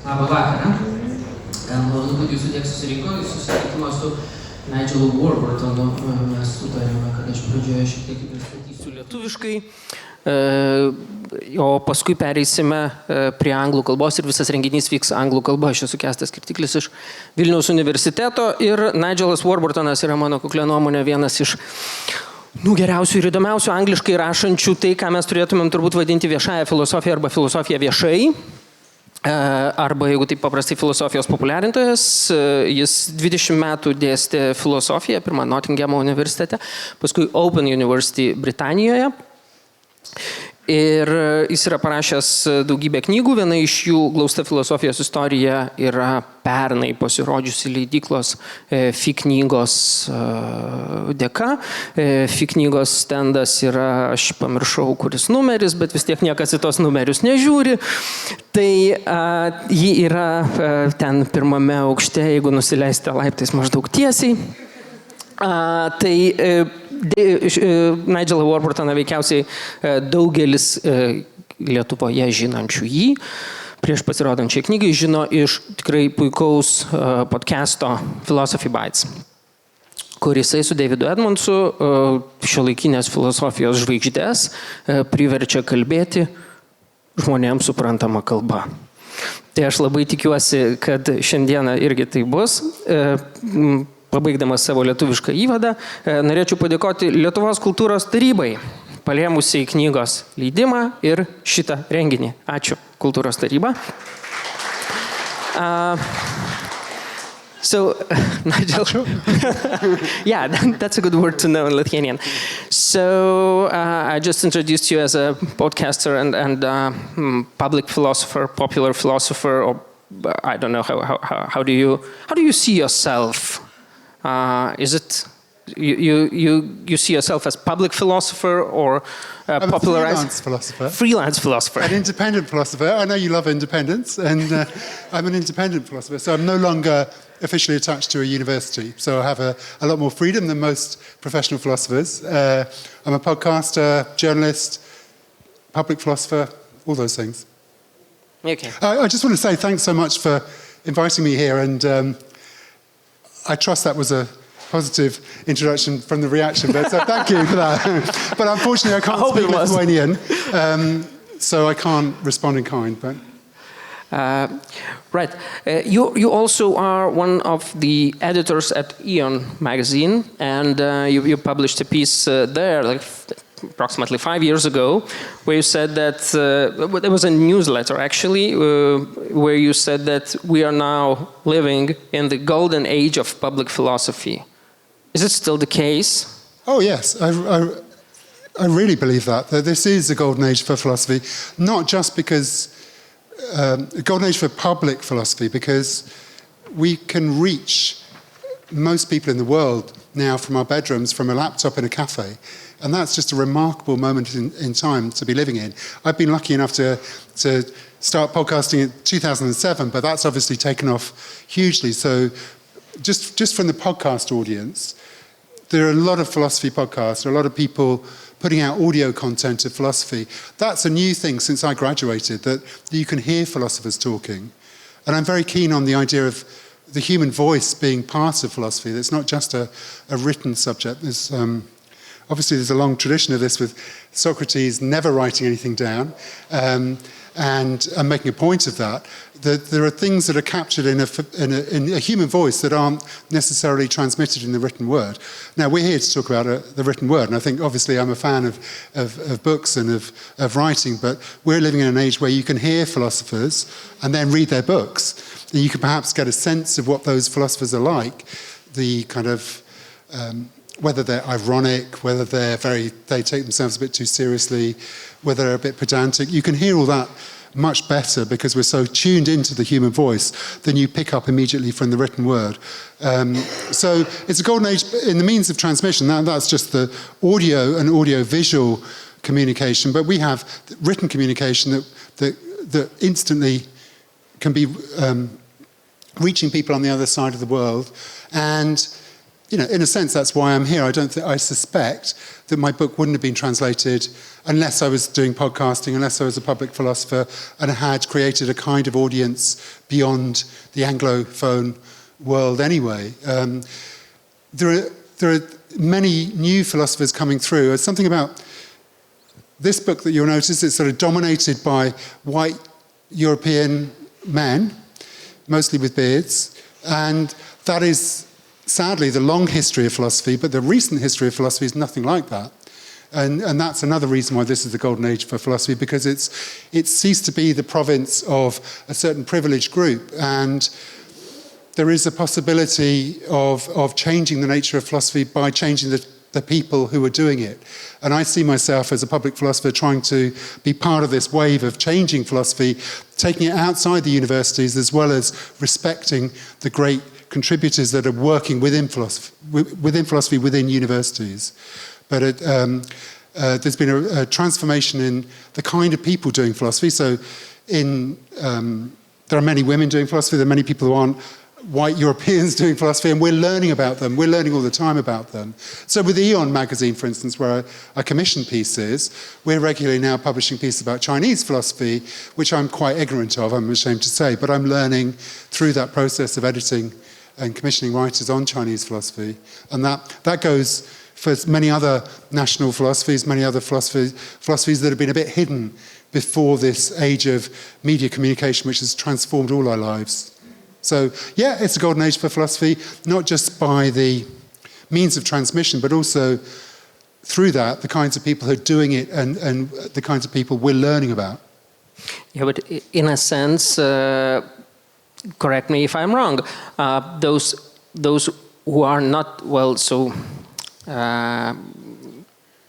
Labą vakarą. Malonu, kad jūsų tiek susirinko į susitikimą su Nigelu Warburtonu. Mes sutarėme, kad aš pradžioje šiek tiek pristatysiu lietuviškai, o paskui pereisime prie anglų kalbos ir visas renginys vyks anglų kalba. Aš esu Kęstas Kirtiklis iš Vilniaus universiteto ir Nigelas Warburtonas yra mano kuklia nuomonė vienas iš geriausių ir įdomiausių angliškai rašančių tai, ką mes turėtumėm turbūt vadinti viešąją filosofiją arba filosofiją viešai. Arba, jeigu taip paprastai, filosofijos populiarintojas. Jis 20 metų dėstė filosofiją, pirmą Nottinghamo universitete, paskui Open University Britanijoje. Ir jis yra parašęs daugybę knygų, viena iš jų Glausta filosofijos istorija yra pernai pasirodžiusi leidyklos Knygos dėka. Knygos stendas yra, aš pamiršau, kuris numeris, bet vis tiek niekas į tos numerius nežiūri. Tai ji yra ten pirmame aukšte, jeigu nusileisite laiptais maždaug tiesiai. Tai Nigelą Warburtoną veikiausiai daugelis Lietuvoje žinančių jį prieš pasirodančiai knygai žino iš tikrai puikaus podcasto Filosofijos, kur jisai su Davidu Edmondsu šiuolaikinės filosofijos žvaigždės priverčia kalbėti žmonėms suprantama kalba. Tai aš labai tikiuosi, kad šiandieną irgi tai bus. Pabaigdamas savo lietuvišką įvadą, norėčiau padėkoti Lietuvos kultūros tarybai, palėmusiai knygos leidimą ir šitą renginį. Ačiū, kultūros taryba. So, Nigel, yeah, that's a good word to know in Lithuanian. So, I just introduced you as a podcaster and public philosopher, popular philosopher, or I don't know, how do you see yourself? Is it you see yourself as public philosopher or popularized? Freelance philosopher. An independent philosopher. I know you love independence, and I'm an independent philosopher, so I'm no longer officially attached to a university. So I have a lot more freedom than most professional philosophers. I'm a podcaster, journalist, public philosopher, all those things. Okay. I just want to say thanks so much for inviting me here, and I trust that was a positive introduction from the reaction, but so thank you for that. But unfortunately, I can't speak Lithuanian, so I can't respond in kind. But right, you also are one of the editors at Eon magazine, and you published a piece there, like approximately 5 years ago, where you said that there was a newsletter actually, where you said that we are now living in the golden age of public philosophy. Is it still the case? Oh yes, I really believe that this is a golden age for philosophy, not just because a golden age for public philosophy, because we can reach most people in the world now from our bedrooms, from a laptop in a cafe. And that's just a remarkable moment in time to be living in. I've been lucky enough to start podcasting in 2007, but that's obviously taken off hugely. So just from the podcast audience, there are a lot of philosophy podcasts, there are a lot of people putting out audio content of philosophy. That's a new thing since I graduated, that you can hear philosophers talking. And I'm very keen on the idea of the human voice being part of philosophy. It's not just a written subject. Obviously, there's a long tradition of this with Socrates never writing anything down and making a point of that. That there are things that are captured in a human voice that aren't necessarily transmitted in the written word. Now, we're here to talk about the written word, and I think obviously I'm a fan of books and of writing, but we're living in an age where you can hear philosophers and then read their books, and you can perhaps get a sense of what those philosophers are like, the kind of whether they're ironic, whether they take themselves a bit too seriously, whether they're a bit pedantic. You can hear all that much better because we're so tuned into the human voice than you pick up immediately from the written word. So it's a golden age in the means of transmission. That's just the audio and audio-visual communication, but we have written communication that instantly can be reaching people on the other side of the world. And in a sense, that's why I'm here. I suspect that my book wouldn't have been translated unless I was doing podcasting, unless I was a public philosopher, and had created a kind of audience beyond the Anglophone world anyway. There are many new philosophers coming through. There's something about this book that you'll notice, it's sort of dominated by white European men, mostly with beards, and that is sadly the long history of philosophy, but the recent history of philosophy is nothing like that. And that's another reason why this is the golden age for philosophy, because it's ceased to be the province of a certain privileged group, and there is a possibility of changing the nature of philosophy by changing the people who are doing it. And I see myself as a public philosopher trying to be part of this wave of changing philosophy, taking it outside the universities, as well as respecting the great contributors that are working within philosophy within universities. But there's been a transformation in the kind of people doing philosophy. So there are many women doing philosophy, there are many people who aren't white Europeans doing philosophy, and we're learning about them. We're learning all the time about them. So with Eon magazine, for instance, where I commission pieces, we're regularly now publishing pieces about Chinese philosophy, which I'm quite ignorant of, I'm ashamed to say, but I'm learning through that process of editing and commissioning writers on Chinese philosophy. And that goes for many other national philosophies, many other philosophies that have been a bit hidden before this age of media communication, which has transformed all our lives. So, yeah, it's a golden age for philosophy, not just by the means of transmission, but also through that, the kinds of people who are doing it and the kinds of people we're learning about. Yeah, but in a sense, correct me if I'm wrong, those who are not,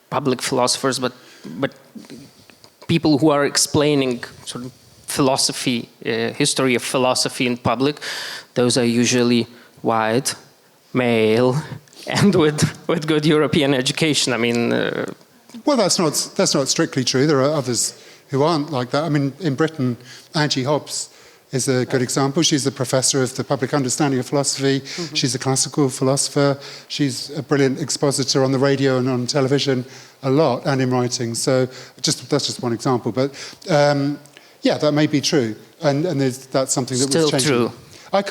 public philosophers, but people who are explaining sort of philosophy, history of philosophy in public, those are usually white, male, and with good European education. I mean, well, that's not strictly true. There are others who aren't like that. I mean, in Britain, Angie Hobbs is a good example. She's the professor of the public understanding of philosophy. Mm-hmm. She's a classical philosopher. She's a brilliant expositor on the radio and on television a lot, and in writing. So that's just one example. But yeah, that may be true, and that's something that still was changing. True. I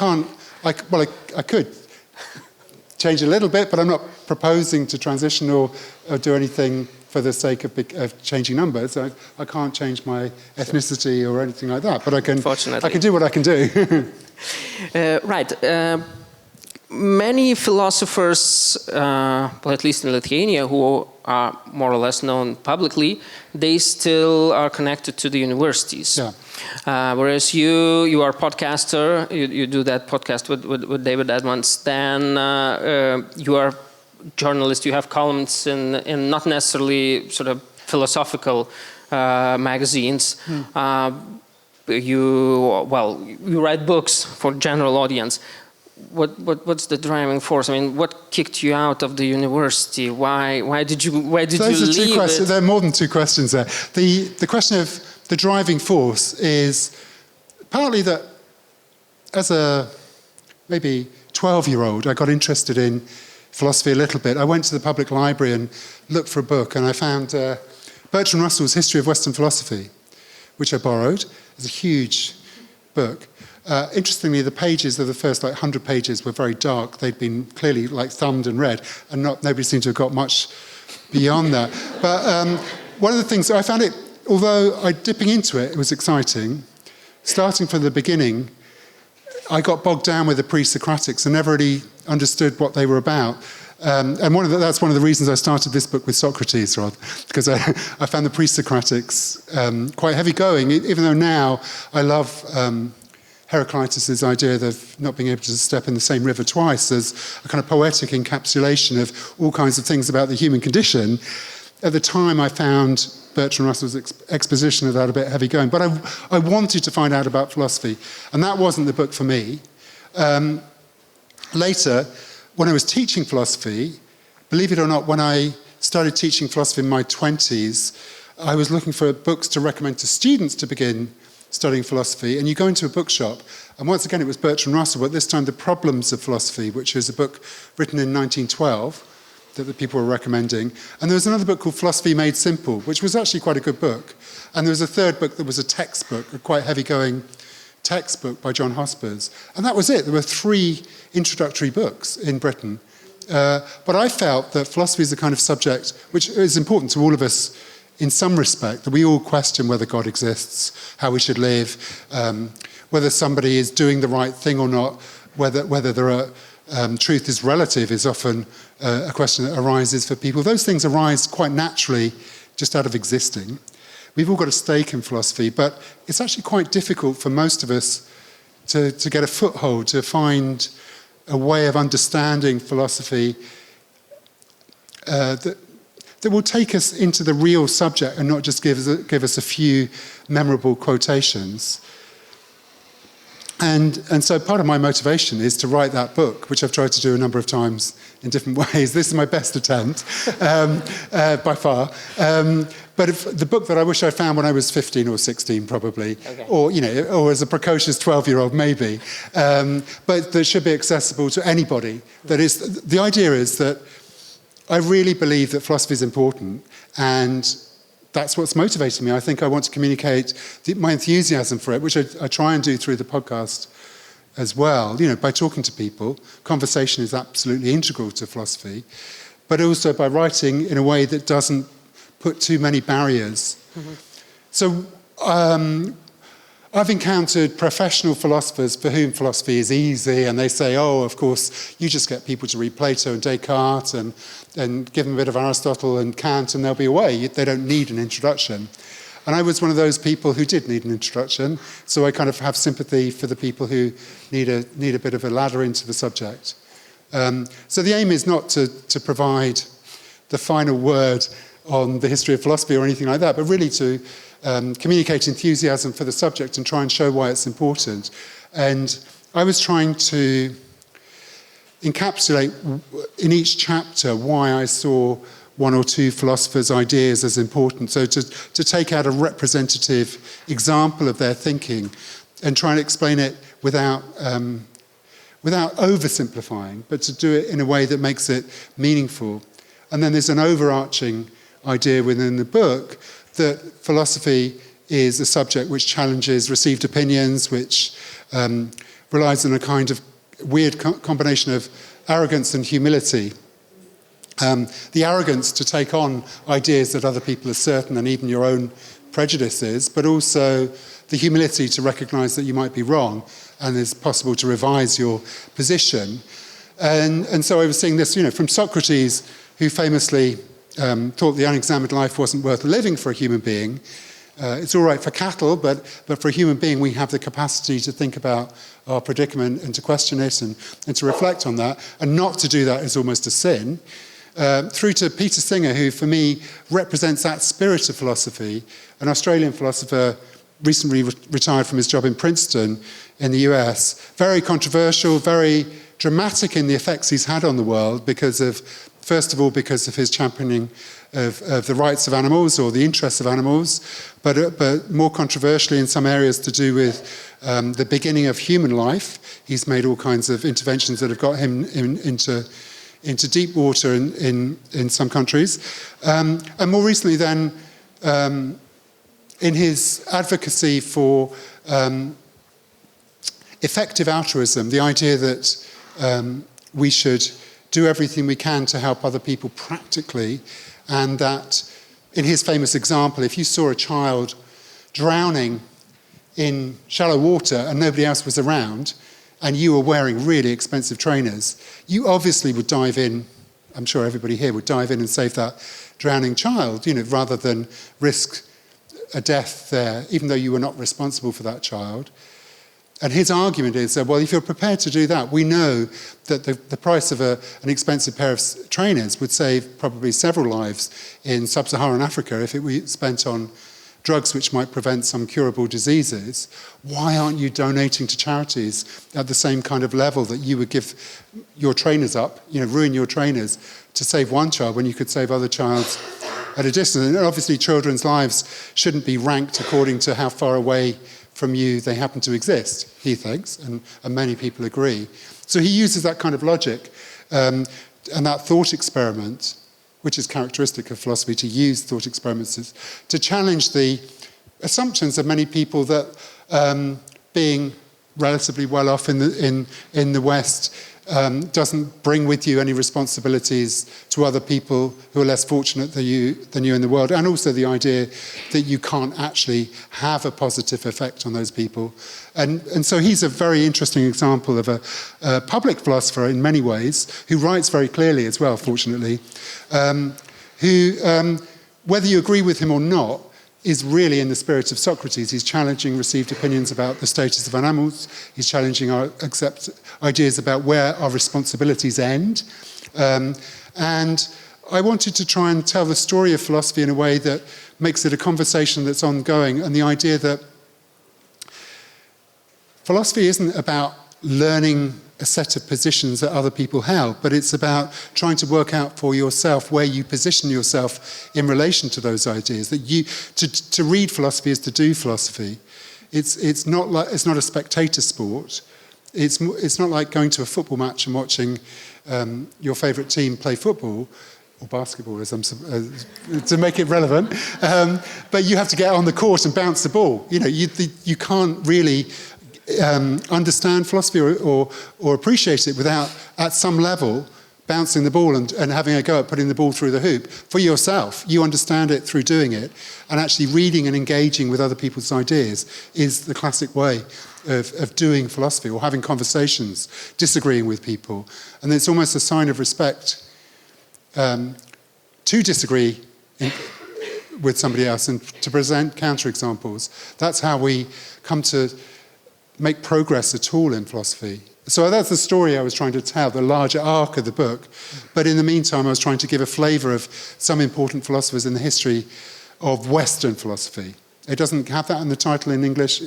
could change a little bit, but I'm not proposing to transition or do anything for the sake of changing numbers. I can't change my ethnicity or anything like that, but I can do what I can do. Right. Many philosophers, well, at least in Lithuania, who are more or less known publicly, they still are connected to the universities. Yeah. Whereas you are a podcaster, you do that podcast with David Edmonds, then you are journalist, you have columns in not necessarily sort of philosophical magazines. You write books for general audience. What's the driving force? I mean, what kicked you out of the university? Why did you leave? Those are two questions. There are more than two questions there. The question of the driving force is partly that as a maybe 12-year-old, I got interested in philosophy a little bit. I went to the public library and looked for a book, and I found Bertrand Russell's History of Western Philosophy, which I borrowed. It's a huge book. Interestingly, the pages of the first 100 pages were very dark. They'd been clearly thumbed and read, and nobody seemed to have got much beyond that. But one of the things, I found it, although dipping into it, it was exciting. Starting from the beginning, I got bogged down with the pre-Socratics and never really understood what they were about. And that's one of the reasons I started this book with Socrates, Rod, because I found the pre-Socratics quite heavy-going, even though now I love Heraclitus' idea of not being able to step in the same river twice as a kind of poetic encapsulation of all kinds of things about the human condition. At the time, I found Bertrand Russell's exposition of that a bit heavy-going, but I wanted to find out about philosophy, and that wasn't the book for me. Later, when I was teaching philosophy, believe it or not, when I started teaching philosophy in my 20s, I was looking for books to recommend to students to begin studying philosophy, and you go into a bookshop, and once again it was Bertrand Russell, but this time The Problems of Philosophy, which is a book written in 1912 that the people were recommending. And there was another book called Philosophy Made Simple, which was actually quite a good book. And there was a third book that was a textbook, a quite heavy-going textbook by John Hospers. And that was it. There were 3 introductory books in Britain. But I felt that philosophy is the kind of subject which is important to all of us in some respect, that we all question whether God exists, how we should live, whether somebody is doing the right thing or not, whether there are, truth is relative is often a question that arises for people. Those things arise quite naturally just out of existing. We've all got a stake in philosophy, but it's actually quite difficult for most of us to get a foothold, to find a way of understanding philosophy that will take us into the real subject and not just give us a few memorable quotations. And so part of my motivation is to write that book, which I've tried to do a number of times in different ways. This is my best attempt, by far. But the book that I wish I found when I was 15 or 16, probably, okay. or as a precocious 12-year-old, maybe. But that should be accessible to anybody. The idea is that I really believe that philosophy is important, and that's what's motivating me. I think I want to communicate my enthusiasm for it, which I try and do through the podcast as well. By talking to people. Conversation is absolutely integral to philosophy, but also by writing in a way that doesn't put too many barriers. Mm-hmm. So I've encountered professional philosophers for whom philosophy is easy, and they say, oh, of course, you just get people to read Plato and Descartes and give them a bit of Aristotle and Kant and they'll be away. They don't need an introduction. And I was one of those people who did need an introduction, so I kind of have sympathy for the people who need a bit of a ladder into the subject. So the aim is not to provide the final word on the history of philosophy or anything like that, but really to communicate enthusiasm for the subject and try and show why it's important. And I was trying to encapsulate in each chapter why I saw one or two philosophers' ideas as important. So to take out a representative example of their thinking and try and explain it without oversimplifying, but to do it in a way that makes it meaningful. And then there's an overarching idea within the book that philosophy is a subject which challenges received opinions, which relies on a kind of weird combination of arrogance and humility. The arrogance to take on ideas that other people are certain and even your own prejudices, but also the humility to recognize that you might be wrong and it's possible to revise your position. And so I was seeing this, from Socrates, who famously thought the unexamined life wasn't worth living for a human being. It's all right for cattle, but for a human being, we have the capacity to think about our predicament and to question it and to reflect on that. And not to do that is almost a sin. Through to Peter Singer, who for me represents that spirit of philosophy, an Australian philosopher recently retired from his job in Princeton in the US. Very controversial, very dramatic in the effects he's had on the world first of all, because of his championing of the rights of animals or the interests of animals, but more controversially in some areas to do with the beginning of human life. He's made all kinds of interventions that have got him into deep water in some countries. And more recently then, in his advocacy for effective altruism, the idea that we should do everything we can to help other people practically, and that, in his famous example, if you saw a child drowning in shallow water and nobody else was around, and you were wearing really expensive trainers, you obviously would dive in. I'm sure everybody here would dive in and save that drowning child, rather than risk a death there, even though you were not responsible for that child. And his argument is that, well, if you're prepared to do that, we know that the price of an expensive pair of trainers would save probably several lives in sub-Saharan Africa if it were spent on drugs which might prevent some curable diseases. Why aren't you donating to charities at the same kind of level that you would give your trainers up, ruin your trainers to save one child when you could save other childs at a distance? And obviously children's lives shouldn't be ranked according to how far away from you, they happen to exist, he thinks, and many people agree. So he uses that kind of logic and that thought experiment, which is characteristic of philosophy, to use thought experiments to challenge the assumptions of many people that being relatively well off in the West doesn't bring with you any responsibilities to other people who are less fortunate than you in the world, and also the idea that you can't actually have a positive effect on those people. And so he's a very interesting example of a public philosopher in many ways, who writes very clearly as well, fortunately, who, whether you agree with him or not, is really in the spirit of Socrates. He's challenging received opinions about the status of animals. He's challenging our ideas about where our responsibilities end. And I wanted to try and tell the story of philosophy in a way that makes it a conversation that's ongoing, and the idea that philosophy isn't about learning a set of positions that other people held, but it's about trying to work out for yourself where you position yourself in relation to those ideas. That to read philosophy is to do philosophy. It's not a spectator sport. It's not like going to a football match and watching your favourite team play football or basketball, to make it relevant. But you have to get on the court and bounce the ball. You can't really understand philosophy or appreciate it without, at some level, bouncing the ball and having a go at putting the ball through the hoop for yourself. You understand it through doing it, and actually reading and engaging with other people's ideas is the classic way of doing philosophy, or having conversations, disagreeing with people. And it's almost a sign of respect to disagree with somebody else and to present counterexamples. That's how we come to make progress at all in philosophy. So that's the story I was trying to tell, the larger arc of the book. But in the meantime, I was trying to give a flavour of some important philosophers in the history of Western philosophy. It doesn't have that in the title in English,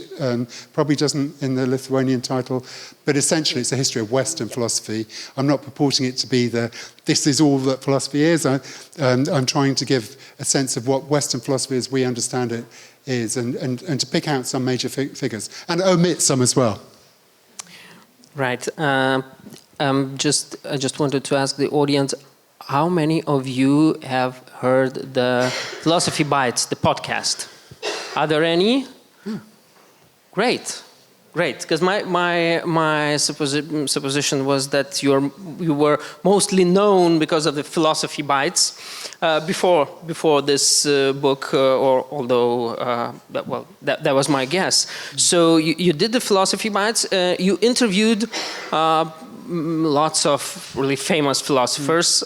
probably doesn't in the Lithuanian title, but essentially it's a history of Western philosophy. I'm not purporting it to be this is all that philosophy is. I'm trying to give a sense of what Western philosophy as we understand it is, and to pick out some major figures, and omit some as well. Right. I just wanted to ask the audience, how many of you have heard the Philosophy Bites, the podcast? Are there any? Great. Because my supposition was that you were mostly known because of the Philosophy Bites before this book, or although that was my guess. So you did the Philosophy Bites. You interviewed lots of really famous philosophers,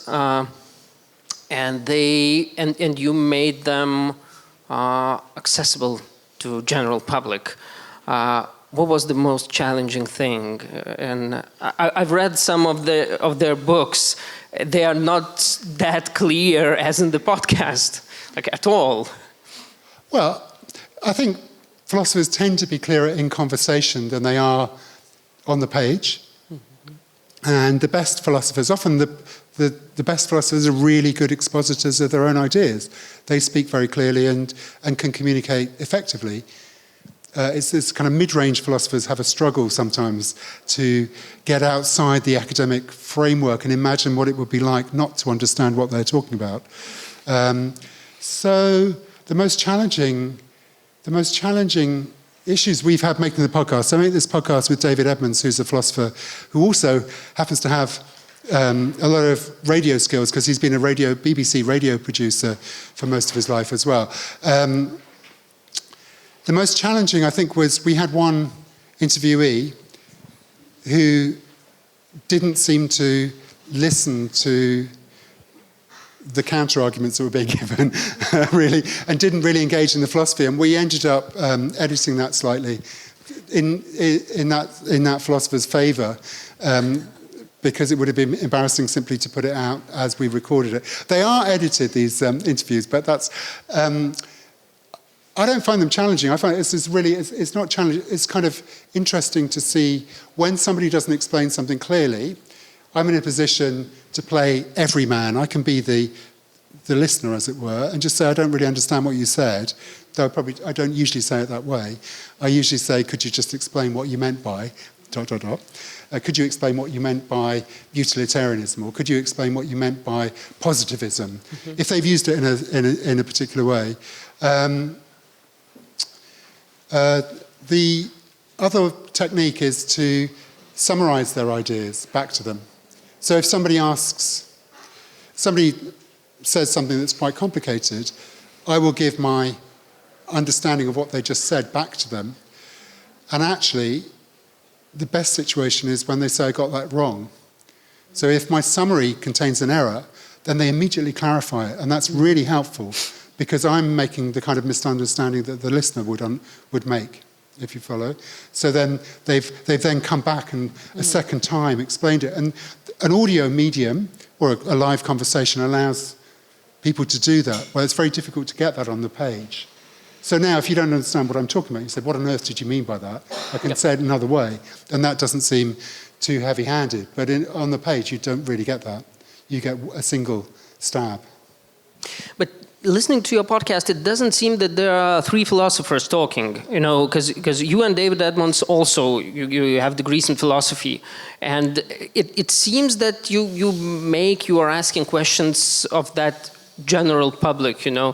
and you made them accessible to general public. What was the most challenging thing? And I've read some of their books. They are not that clear as in the podcast, like at all. Well, I think philosophers tend to be clearer in conversation than they are on the page. Mm-hmm. And the best philosophers, often the best philosophers are really good expositors of their own ideas. They speak very clearly and can communicate effectively. It's this kind of mid-range philosophers have a struggle sometimes to get outside the academic framework and imagine what it would be like not to understand what they're talking about. So the most challenging issues we've had making the podcast. I made this podcast with David Edmonds, who's a philosopher who also happens to have a lot of radio skills because he's been a BBC radio producer for most of his life as well. The most challenging, I think, was we had one interviewee who didn't seem to listen to the counter-arguments that were being given, really, and didn't really engage in the philosophy. And we ended up editing that slightly in that philosopher's favour, because it would have been embarrassing simply to put it out as we recorded it. They are edited, these interviews, but that's... I don't find them challenging. I find it's not challenging. It's kind of interesting to see when somebody doesn't explain something clearly. I'm in a position to play everyman. I can be the the listener, as it were, and just say, I don't really understand what you said, though I don't usually say it that way. I usually say, could you just explain what you meant by ... could you explain what you meant by utilitarianism, or could you explain what you meant by positivism, if they've used it in a particular way. The other technique is to summarize their ideas back to them. So if somebody says something that's quite complicated, I will give my understanding of what they just said back to them. And actually, the best situation is when they say I got that wrong. So if my summary contains an error, then they immediately clarify it. And that's really helpful, because I'm making the kind of misunderstanding that the listener would make, if you follow. So then they've then come back and a second time explained it. And an audio medium or a live conversation allows people to do that. Well, it's very difficult to get that on the page. So now, if you don't understand what I'm talking about, you say, what on earth did you mean by that? I can say it another way. And that doesn't seem too heavy-handed. But on the page, you don't really get that. You get a single stab. But listening to your podcast, it doesn't seem that there are three philosophers talking, you know, because you and David Edmonds also, you have degrees in philosophy. And it seems that you are asking questions of that general public, you know.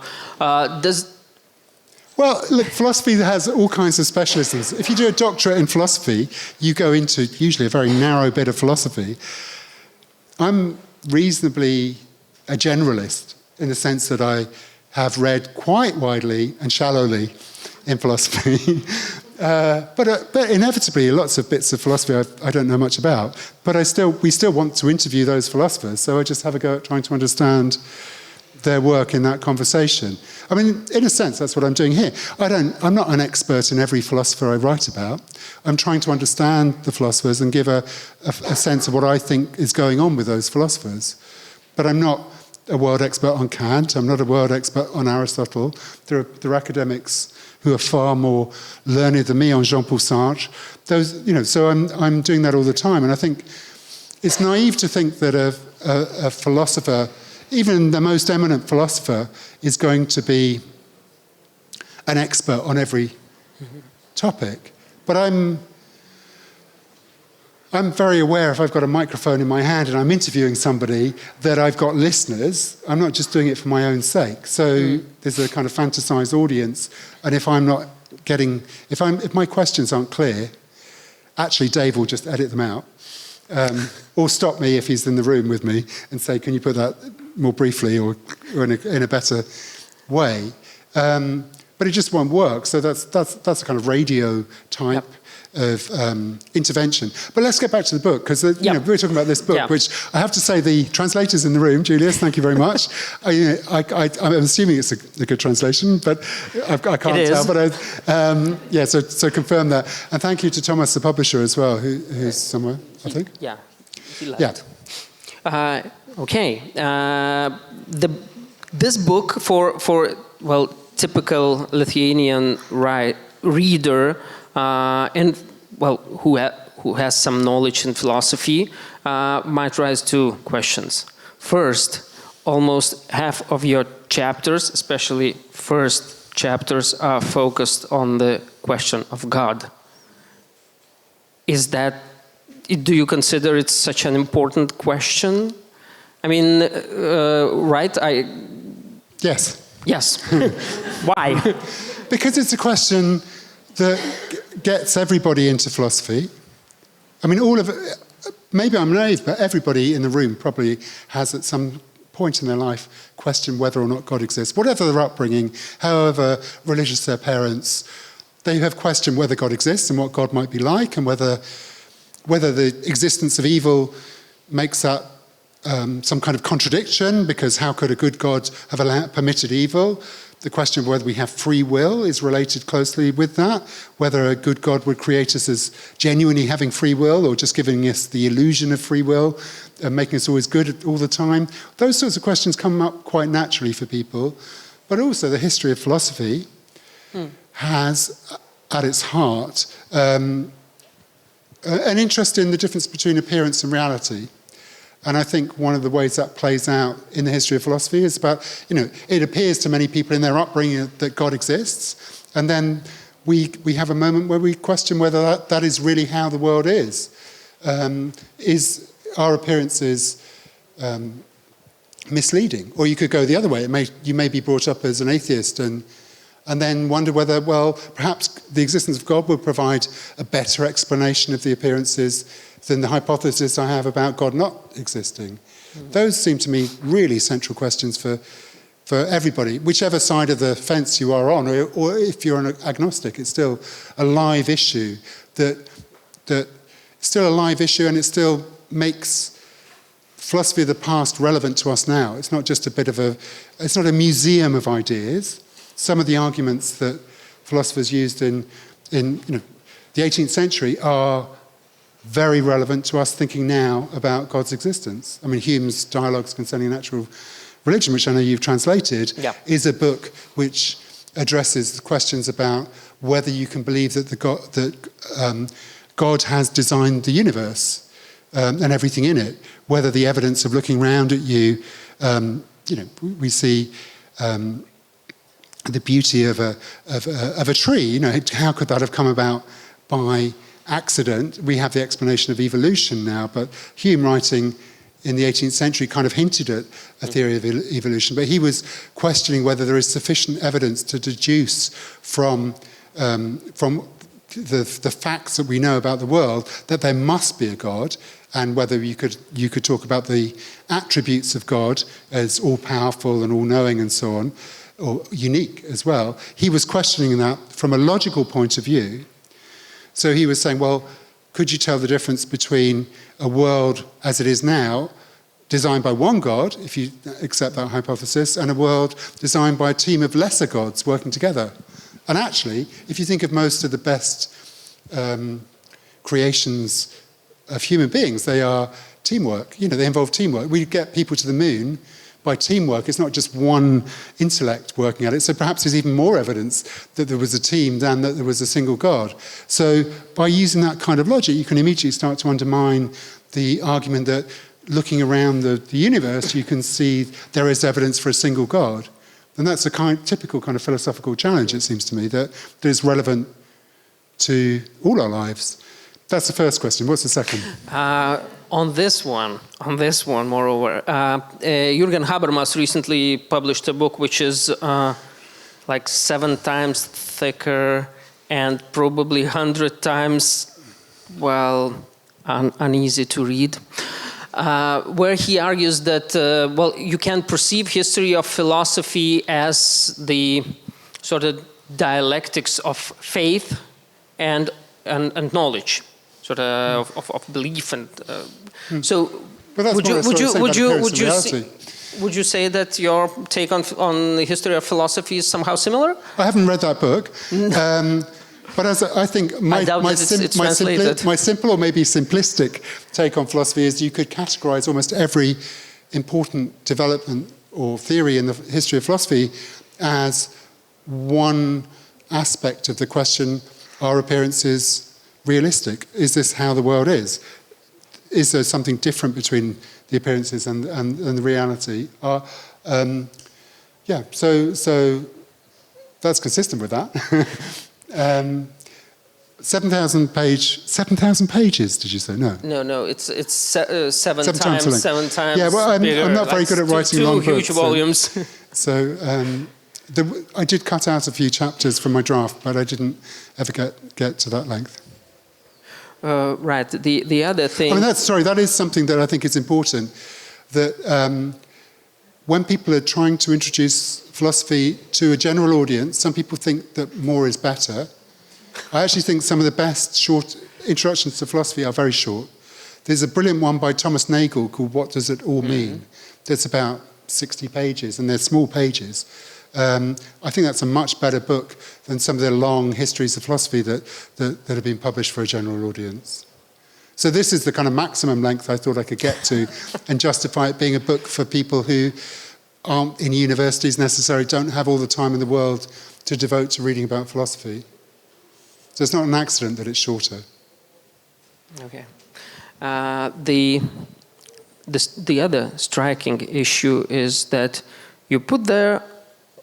Well, look, philosophy has all kinds of specialisms. If you do a doctorate in philosophy, you go into usually a very narrow bit of philosophy. I'm reasonably a generalist in the sense that I have read quite widely and shallowly in philosophy. But inevitably, lots of bits of philosophy I don't know much about. But we still want to interview those philosophers, so I just have a go at trying to understand their work in that conversation. I mean, in a sense, that's what I'm doing here. I'm not an expert in every philosopher I write about. I'm trying to understand the philosophers and give a sense of what I think is going on with those philosophers. But I'm not a world expert on Kant. I'm not a world expert on Aristotle. There are academics who are far more learned than me on Jean-Paul Sartre. So I'm doing that all the time. And I think it's naive to think that a philosopher, even the most eminent philosopher, is going to be an expert on every topic. But I'm very aware, if I've got a microphone in my hand and I'm interviewing somebody, that I've got listeners. I'm not just doing it for my own sake. So there's a kind of fantasized audience. And if my questions aren't clear, actually Dave will just edit them out. Or stop me if he's in the room with me and say, can you put that more briefly or in a better way? But it just won't work. So that's a kind of radio type of intervention. But let's get back to the book, because we're talking about this book, which I have to say the translator's in the room. Julius, thank you very much. I'm assuming it's a good translation, but I can't tell. But so confirm that. And thank you to Thomas, the publisher, as well, who's somewhere, I think. Yeah, he left. Yeah. Okay. This book for typical Lithuanian reader who has some knowledge in philosophy might raise two questions. First, almost half of your chapters, especially first chapters, are focused on the question of God. Do you consider it such an important question? I mean, right? Yes. Yes. Why? Because it's a question that gets everybody into philosophy. I mean, maybe I'm naive, but everybody in the room probably has at some point in their life questioned whether or not God exists. Whatever their upbringing, however religious their parents, they have questioned whether God exists and what God might be like, and whether the existence of evil makes that some kind of contradiction, because how could a good God have permitted evil? The question of whether we have free will is related closely with that, whether a good God would create us as genuinely having free will or just giving us the illusion of free will and making us always good all the time. Those sorts of questions come up quite naturally for people. But also the history of philosophy has at its heart an interest in the difference between appearance and reality. And I think one of the ways that plays out in the history of philosophy is about, it appears to many people in their upbringing that God exists, and then we have a moment where we question whether that is really how the world is. Is our appearances misleading? Or you could go the other way. You may be brought up as an atheist and then wonder whether, well, perhaps the existence of God would provide a better explanation of the appearances than the hypothesis I have about God not existing. Those seem to me really central questions for everybody, whichever side of the fence you are on, or if you're an agnostic, it's still a live issue and it still makes philosophy of the past relevant to us now. It's not just it's not a museum of ideas. Some of the arguments that philosophers used in the 18th century are very relevant to us thinking now about God's existence. I mean, Hume's Dialogues Concerning Natural Religion, which I know you've translated, is a book which addresses questions about whether you can believe that God has designed the universe and everything in it, whether the evidence of looking around at you, we see the beauty of a tree. How could that have come about by accident? We have the explanation of evolution now, but Hume, writing in the 18th century, kind of hinted at a theory of evolution, but he was questioning whether there is sufficient evidence to deduce from the facts that we know about the world that there must be a God, and whether you could talk about the attributes of God as all-powerful and all-knowing and so on, or unique as well. He was questioning that from a logical point of view. So he was saying, well, could you tell the difference between a world as it is now, designed by one God, if you accept that hypothesis, and a world designed by a team of lesser gods working together? And actually, if you think of most of the best creations of human beings, they are teamwork. They involve teamwork. We get people to the moon by teamwork. It's not just one intellect working at it. So perhaps there's even more evidence that there was a team than that there was a single God. So by using that kind of logic, you can immediately start to undermine the argument that looking around the universe, you can see there is evidence for a single God. And that's a typical kind of philosophical challenge, it seems to me, that is relevant to all our lives. That's the first question. What's the second? On this one, moreover, Jürgen Habermas recently published a book which is like 7 times thicker and probably 100 times, uneasy to read, where he argues that, you can perceive history of philosophy as the sort of dialectics of faith and knowledge, sort of belief and so. Would you say that your take on the history of philosophy is somehow similar? I haven't read that book, but as I think my simple or maybe simplistic take on philosophy is you could categorize almost every important development or theory in the history of philosophy as one aspect of the question: are appearances realistic? Is this how the world is? Is there something different between the appearances and the reality? So that's consistent with that. 7,000 pages, did you say? No, it's seven times. Yeah, well, I'm not very good at writing long books. 2 huge volumes. So I did cut out a few chapters from my draft, but I didn't ever get to that length. Right. The other thing. That is something that I think is important. That when people are trying to introduce philosophy to a general audience, some people think that more is better. I actually think some of the best short introductions to philosophy are very short. There's a brilliant one by Thomas Nagel called "What Does It All Mean?" That's about 60 pages, and they're small pages. I think that's a much better book than some of the long histories of philosophy that have been published for a general audience. So this is the kind of maximum length I thought I could get to and justify it being a book for people who aren't in universities necessarily, don't have all the time in the world to devote to reading about philosophy. So it's not an accident that it's shorter. Okay. the other striking issue is that you put there,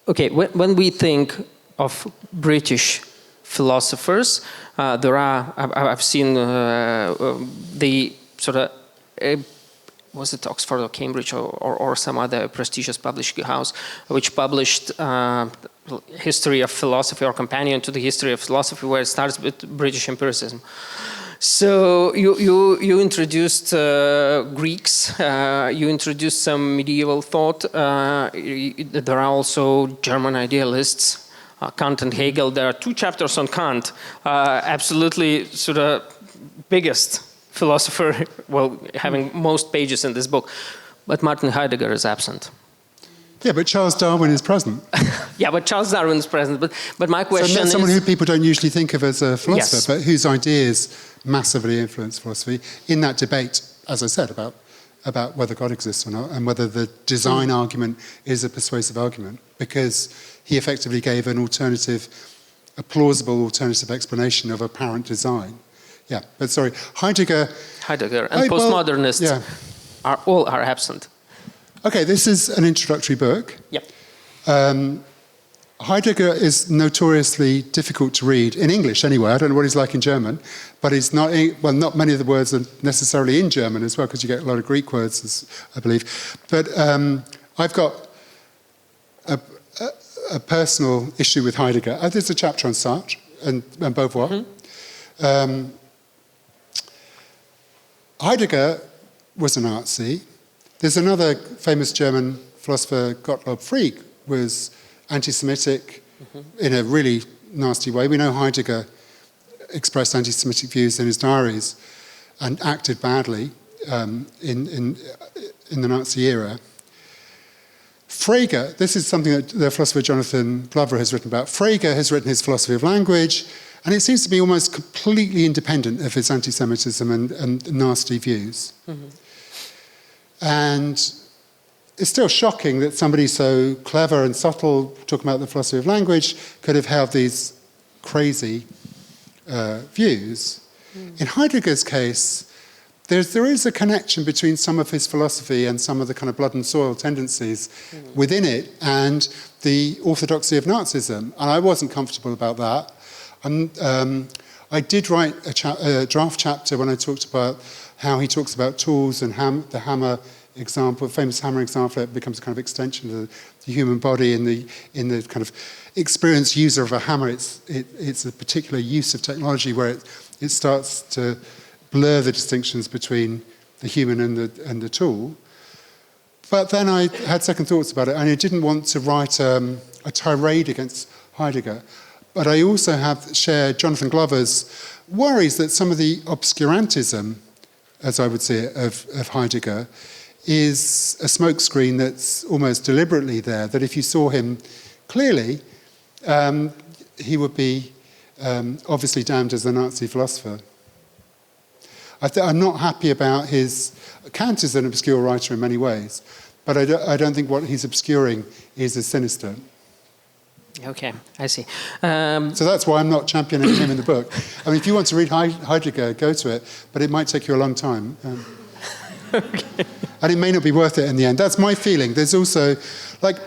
okay, when we think of British philosophers, there are, I've seen the sort of, was it Oxford or Cambridge or some other prestigious publishing house, which published history of philosophy or companion to the history of philosophy, where it starts with British empiricism. So you introduced Greeks, you introduced some medieval thought. There are also German idealists, Kant and Hegel. There are 2 chapters on Kant, absolutely sort of biggest philosopher, well, having most pages in this book. But Martinu Heideggeriu is absent. Yeah, but Charles Darwin is present. Yeah, but Charles Darwin is present. But my question is... someone who people don't usually think of as a philosopher, Yes. but whose ideas massively influence philosophy in that debate, as I said, about whether God exists or not, and whether the design argument is a persuasive argument, because he effectively gave an alternative, a plausible alternative explanation of apparent design. Yeah, but sorry, Heidegger and postmodernists are absent. Okay, this is an introductory book. Yep. Heidegger is notoriously difficult to read, in English anyway. I don't know what he's like in German, but he's not, well, not many of the words are necessarily in German as well, because you get a lot of Greek words, I believe. But I've got a personal issue with Heidegger. There's a chapter on Sartre and Beauvoir. Mm-hmm. Heidegger was a Nazi. There's another famous German philosopher, Gottlob Frege, was anti-Semitic in a really nasty way. We know Heidegger expressed anti-Semitic views in his diaries and acted badly in the Nazi era. Frege, this is something that the philosopher Jonathan Glover has written about. Frege has written his philosophy of language, and it seems to be almost completely independent of his anti-Semitism and nasty views. Mm-hmm. And it's still shocking that somebody so clever and subtle, talking about the philosophy of language, could have held these crazy views. In Heidegger's case, there is a connection between some of his philosophy and some of the kind of blood and soil tendencies within it and the orthodoxy of Nazism. And I wasn't comfortable about that. I did write a draft chapter when I talked about how he talks about tools and the hammer example, famous hammer example. It becomes a kind of extension of the human body in the kind of experienced user of a hammer. It's a particular use of technology where it starts to blur the distinctions between the human and the tool. But then I had second thoughts about it, and I didn't want to write a tirade against Heidegger. But I also have shared Jonathan Glover's worries that some of the obscurantism, as I would say, of Heidegger, is a smokescreen that's almost deliberately there, that if you saw him clearly, he would be obviously damned as a Nazi philosopher. I'm not happy about his... Kant is an obscure writer in many ways, but I don't think what he's obscuring is as sinister. Okay, I see. So that's why I'm not championing him in the book. I mean, if you want to read Heidegger, go to it, but it might take you a long time. Okay. And it may not be worth it in the end. That's my feeling. There's also, like,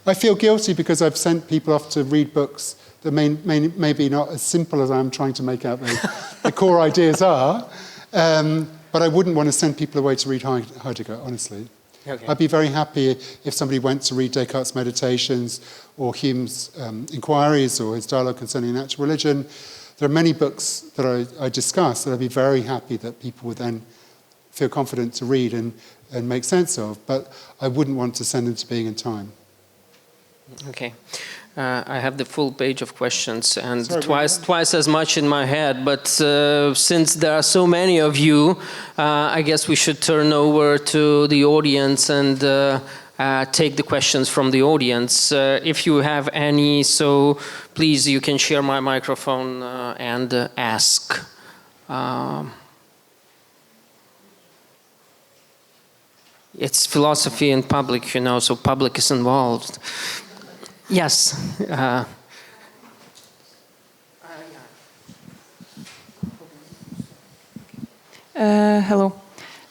I feel guilty because I've sent people off to read books that may be not as simple as I'm trying to make out the core ideas are. But I wouldn't want to send people away to read Heidegger, honestly. Okay. I'd be very happy if somebody went to read Descartes' Meditations or Hume's Inquiries or his Dialogue Concerning Natural Religion. There are many books that I discuss that I'd be very happy that people would then feel confident to read and make sense of, but I wouldn't want to send them to Being and Time. Okay. I have the full page of questions and twice as much in my head, but since there are so many of you, I guess we should turn over to the audience and take the questions from the audience. If you have any, so please, you can share my microphone and ask. It's philosophy in public, you know, so public is involved. Yes. Hello.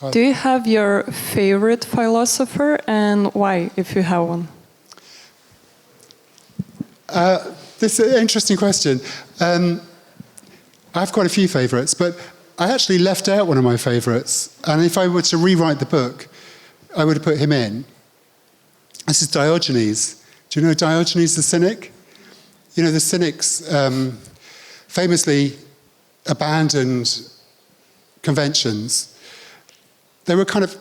Do you have your favorite philosopher, and why, if you have one? This is an interesting question. I have quite a few favourites, but I actually left out one of my favourites. And if I were to rewrite the book, I would have put him in. This is Diogenes. Do you know Diogenes the Cynic? You know, the Cynics famously abandoned conventions. They were kind of,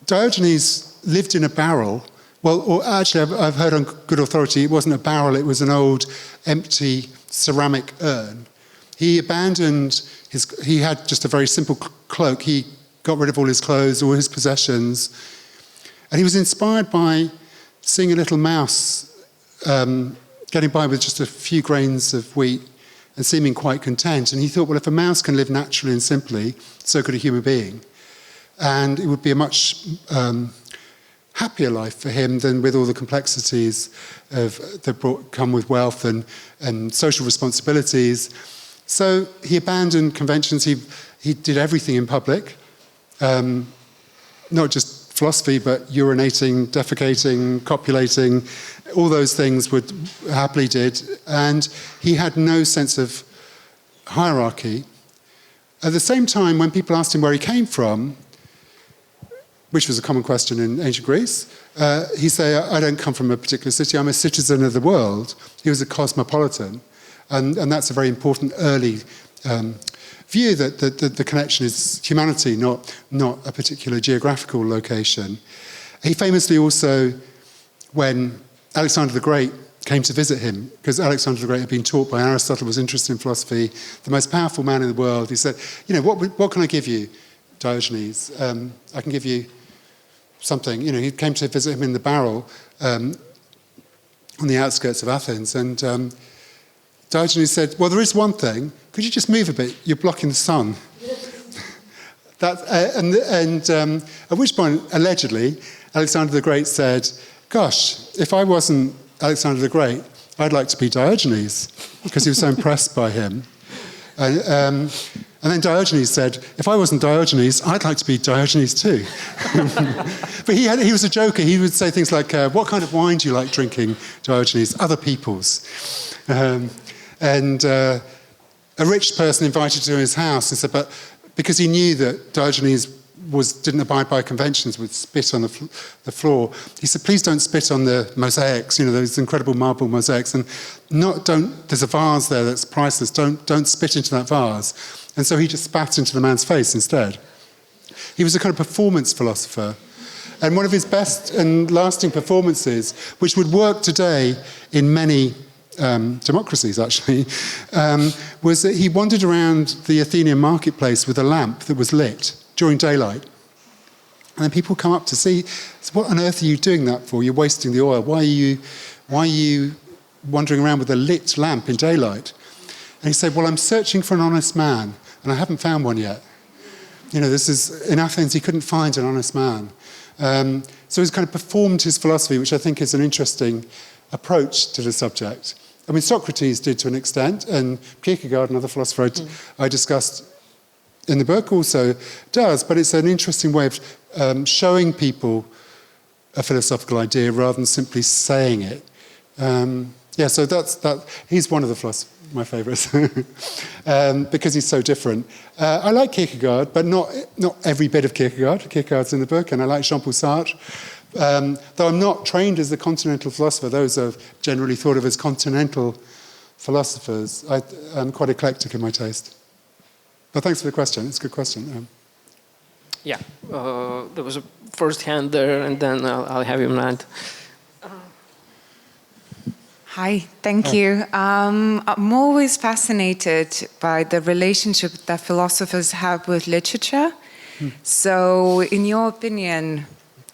Diogenes lived in a barrel. Well, or actually, I've heard on good authority, it wasn't a barrel, it was an old, empty ceramic urn. He abandoned he had just a very simple cloak. He got rid of all his clothes, all his possessions. And he was inspired by seeing a little mouse getting by with just a few grains of wheat and seeming quite content. And he thought, well, if a mouse can live naturally and simply, so could a human being. And it would be a much happier life for him than with all the complexities that come with wealth and social responsibilities. So he abandoned conventions. He did everything in public, not just philosophy, but urinating, defecating, copulating, all those things would happily did. And he had no sense of hierarchy. At the same time, when people asked him where he came from, which was a common question in ancient Greece, he said, I don't come from a particular city, I'm a citizen of the world. He was a cosmopolitan. And that's a very important early view that the connection is humanity, not a particular geographical location. He famously also, when Alexander the Great came to visit him, because Alexander the Great had been taught by Aristotle, was interested in philosophy, the most powerful man in the world, he said, you know, what can I give you, Diogenes? I can give you something. You know, he came to visit him in the barrel on the outskirts of Athens, and Diogenes said, well, there is one thing. Could you just move a bit? You're blocking the sun. At which point, allegedly, Alexander the Great said, gosh, if I wasn't Alexander the Great, I'd like to be Diogenes, because he was so impressed by him. And then Diogenes said, if I wasn't Diogenes, I'd like to be Diogenes too. But he was a joker. He would say things like, what kind of wine do you like drinking, Diogenes? Other people's. A rich person invited to his house and said, but because he knew that Diogenes didn't abide by conventions, would spit on the floor, he said, please don't spit on the mosaics, you know, those incredible marble mosaics, and there's a vase there that's priceless, don't spit into that vase. And so he just spat into the man's face instead. He was a kind of performance philosopher. And one of his best and lasting performances, which would work today in many democracies actually, was that he wandered around the Athenian marketplace with a lamp that was lit during daylight. And then people come up to see, so what on earth are you doing that for? You're wasting the oil. Why are you wandering around with a lit lamp in daylight? And he said, well, I'm searching for an honest man, and I haven't found one yet. You know, in Athens, he couldn't find an honest man. So he's kind of performed his philosophy, which I think is an interesting approach to the subject. I mean, Socrates did to an extent, and Kierkegaard, another philosopher I discussed in the book, also does, but it's an interesting way of showing people a philosophical idea rather than simply saying it. So that's he's one of my favourites, because he's so different. I like Kierkegaard, but not every bit of Kierkegaard. Kierkegaard's in the book, and I like Jean-Paul Sartre. Though I'm not trained as a continental philosopher, those are generally thought of as continental philosophers. I'm quite eclectic in my taste. But thanks for the question. It's a good question. Yeah, there was a first hand there, and then I'll have you, Matt. Hi, thank you. I'm always fascinated by the relationship that philosophers have with literature. So, in your opinion,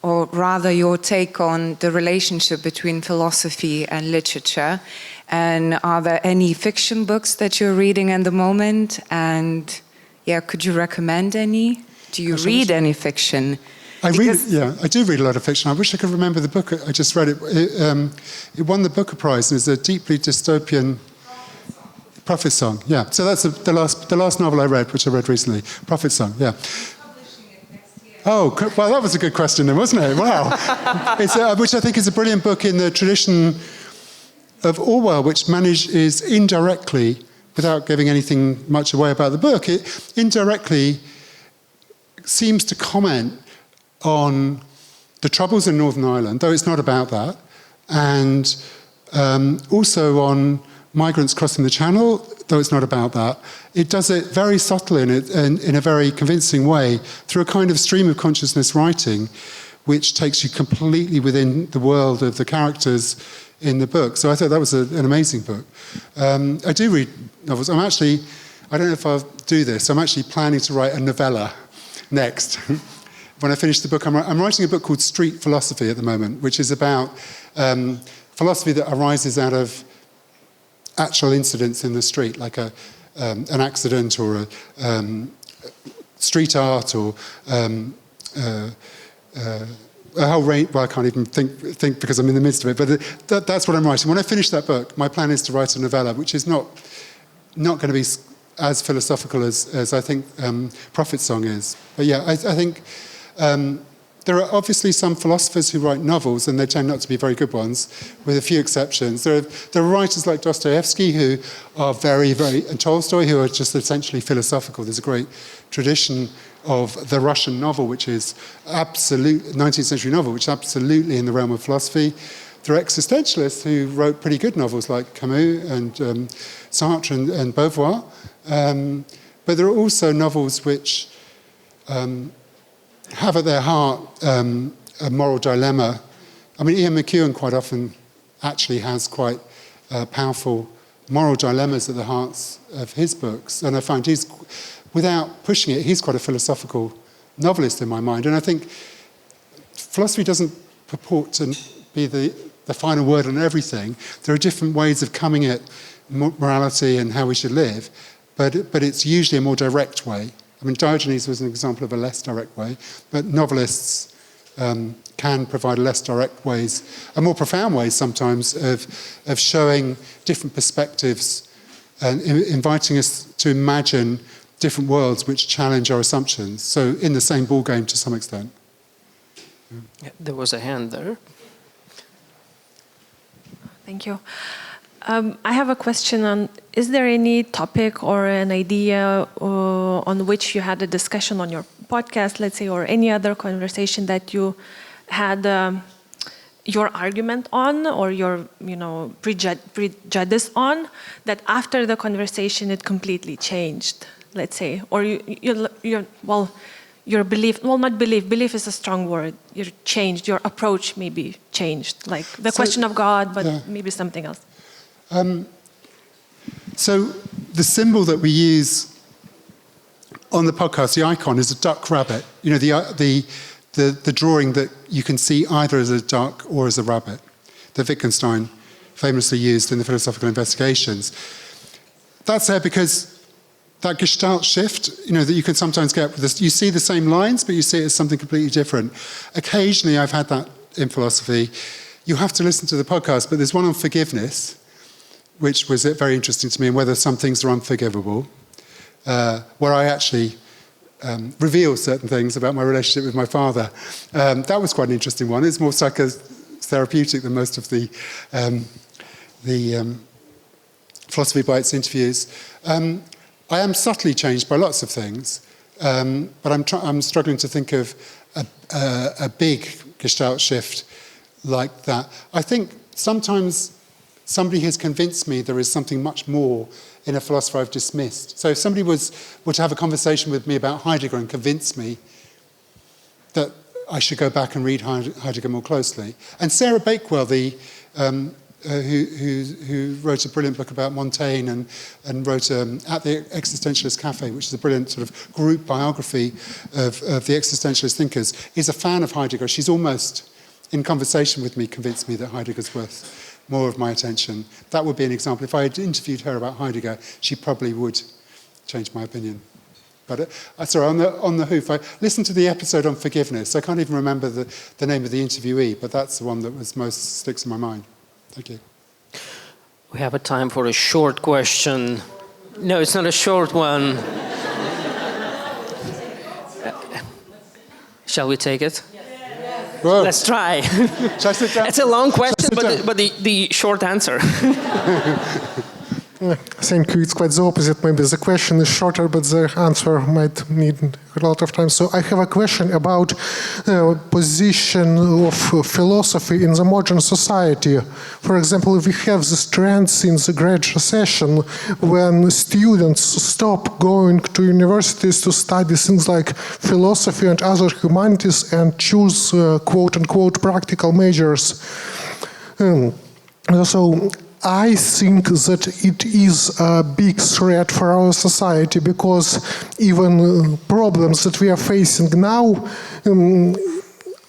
or rather your take on the relationship between philosophy and literature, and are there any fiction books that you're reading at the moment? And could you recommend any? Do you read any fiction? I do read a lot of fiction. I wish I could remember the book. I just read it. It won the Booker Prize, and it's a deeply dystopian Prophet Song. Yeah, so that's the last novel I read, which I read recently. Prophet Song. Yeah. Publishing it next year. Oh, well, that was a good question then, wasn't it? Wow. Which I think is a brilliant book in the tradition of Orwell, which is indirectly, without giving anything much away about the book, it indirectly seems to comment on the troubles in Northern Ireland, though it's not about that, and also on migrants crossing the Channel, though it's not about that. It does it very subtly in a very convincing way through a kind of stream of consciousness writing, which takes you completely within the world of the characters in the book. So I thought that was an amazing book. I do read novels. I don't know if I'll do this, I'm actually planning to write a novella next. When I finish the book, I'm writing a book called Street Philosophy at the moment, which is about philosophy that arises out of actual incidents in the street, like an accident or a street art or a whole range. Well, I can't even think because I'm in the midst of it, but that's what I'm writing. When I finish that book, my plan is to write a novella, which is not going to be as philosophical as I think Prophet Song is. But yeah, I think there are obviously some philosophers who write novels, and they tend not to be very good ones, with a few exceptions. There are writers like Dostoevsky who are very, very, and Tolstoy, who are just essentially philosophical. There's a great tradition of the Russian novel, which is 19th century novel, which is absolutely in the realm of philosophy. There are existentialists who wrote pretty good novels like Camus and Sartre and Beauvoir. But there are also novels which have at their heart a moral dilemma. I mean, Ian McEwan quite often actually has quite powerful moral dilemmas at the hearts of his books. And I find without pushing it, he's quite a philosophical novelist in my mind. And I think philosophy doesn't purport to be the final word on everything. There are different ways of coming at morality and how we should live, but it's usually a more direct way. I mean, Diogenes was an example of a less direct way, but novelists can provide less direct ways, and more profound ways sometimes of showing different perspectives and inviting us to imagine different worlds which challenge our assumptions. So in the same ball game to some extent. Yeah, there was a hand there. Thank you. I have a question on, is there any topic or an idea on which you had a discussion on your podcast, let's say, or any other conversation that you had your argument on or your, prejudice on, that after the conversation it completely changed, let's say, or your belief, not belief is a strong word, you changed, your approach maybe changed, like the question of God, but maybe something else. So the symbol that we use on the podcast, the icon, is a duck rabbit. You know, the drawing that you can see either as a duck or as a rabbit, that Wittgenstein famously used in the Philosophical Investigations. That's there because that gestalt shift, that you can sometimes get with this, you see the same lines, but you see it as something completely different. Occasionally, I've had that in philosophy. You have to listen to the podcast, but there's one on forgiveness, which was very interesting to me, and whether some things are unforgivable, where I actually reveal certain things about my relationship with my father. That was quite an interesting one. It's more psychotherapeutic than most of the Philosophy Bites interviews. I am subtly changed by lots of things, but I'm struggling to think of a big gestalt shift like that. I think sometimes somebody has convinced me there is something much more in a philosopher I've dismissed. So if somebody were to have a conversation with me about Heidegger and convince me that I should go back and read Heidegger more closely. And Sarah Bakewell, who wrote a brilliant book about Montaigne and wrote At the Existentialist Cafe, which is a brilliant sort of group biography of the existentialist thinkers, is a fan of Heidegger. She's almost, in conversation with me, convinced me that Heidegger's worth more of my attention. That would be an example. If I had interviewed her about Heidegger, she probably would change my opinion. But sorry, on the hoof, I listened to the episode on forgiveness. I can't even remember the name of the interviewee, but that's the one that most sticks in my mind. Thank you. We have a time for a short question. No, it's not a short one. Shall we take it? Well, Let's try. shall I sit down? It's a long question, Shall I sit but the short answer. Thank you. It's quite the opposite. Maybe the question is shorter, but the answer might need a lot of time. So I have a question about position of philosophy in the modern society. For example, we have this trend since the Great Recession when students stop going to universities to study things like philosophy and other humanities and choose quote-unquote practical majors. So I think that it is a big threat for our society because even problems that we are facing now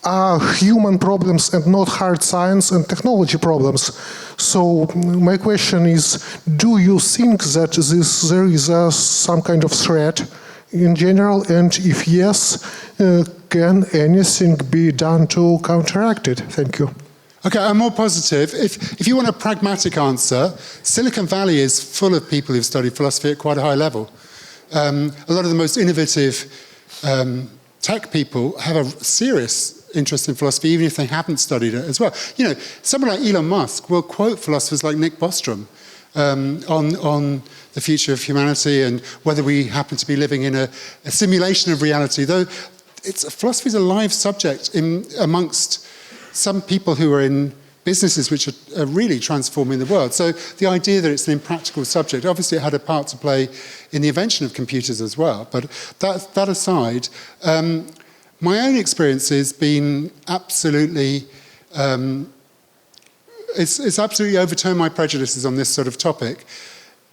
are human problems and not hard science and technology problems. So my question is, do you think that there is some kind of threat in general, and if yes, can anything be done to counteract it? Thank you. Okay, I'm more positive. If you want a pragmatic answer, Silicon Valley is full of people who've studied philosophy at quite a high level. A lot of the most innovative tech people have a serious interest in philosophy, even if they haven't studied it as well. You know, someone like Elon Musk will quote philosophers like Nick Bostrom on the future of humanity and whether we happen to be living in a simulation of reality. Though philosophy is a live subject amongst some people who are in businesses which are really transforming the world. So the idea that it's an impractical subject, obviously it had a part to play in the invention of computers as well. But that aside, my own experience has been absolutely, it's absolutely overturned my prejudices on this sort of topic.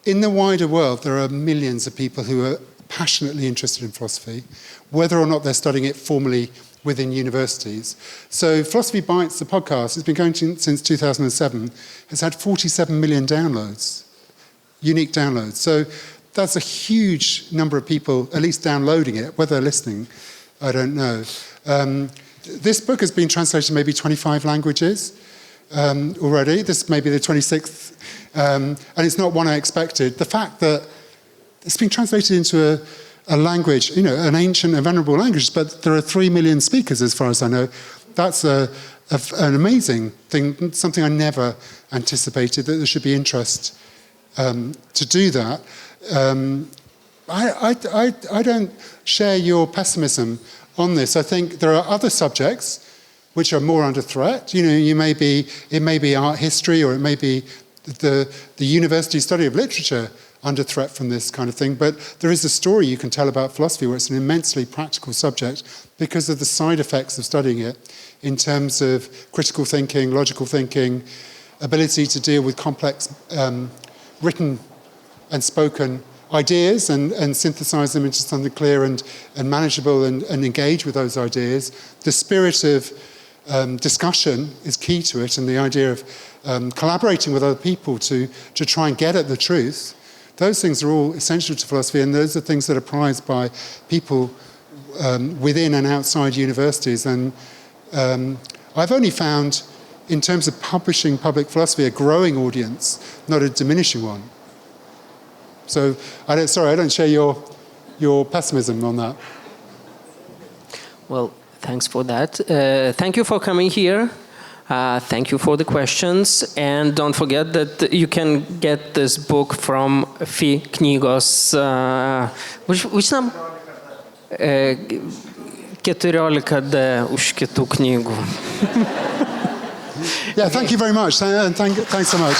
In the wider world, there are millions of people who are passionately interested in philosophy, whether or not they're studying it formally within universities. So Philosophy Bites, the podcast, has been going since 2007, has had 47 million downloads, unique downloads. So that's a huge number of people at least downloading it. Whether they're listening, I don't know. This book has been translated to maybe 25 languages already. This may be the 26th, and it's not one I expected. The fact that it's been translated into a language, you know, an ancient and venerable language, but there are 3 million speakers as far as I know. That's an amazing thing, something I never anticipated, that there should be interest to do that. I don't share your pessimism on this. I think there are other subjects which are more under threat. You know, it may be art history, or it may be the university study of literature under threat from this kind of thing. But there is a story you can tell about philosophy where it's an immensely practical subject because of the side effects of studying it in terms of critical thinking, logical thinking, ability to deal with complex written and spoken ideas and synthesize them into something clear and manageable and engage with those ideas. The spirit of discussion is key to it, and the idea of collaborating with other people to try and get at the truth. Those things are all essential to philosophy, and those are things that are prized by people within and outside universities. And I've only found, in terms of publishing public philosophy, a growing audience, not a diminishing one. So, I don't share your pessimism on that. Well, thanks for that. Thank you for coming here. Thank you for the questions, and don't forget that you can get this book from Knygos. Which number? 14D už kitų knygų. Yeah, thank you very much. Thanks so much.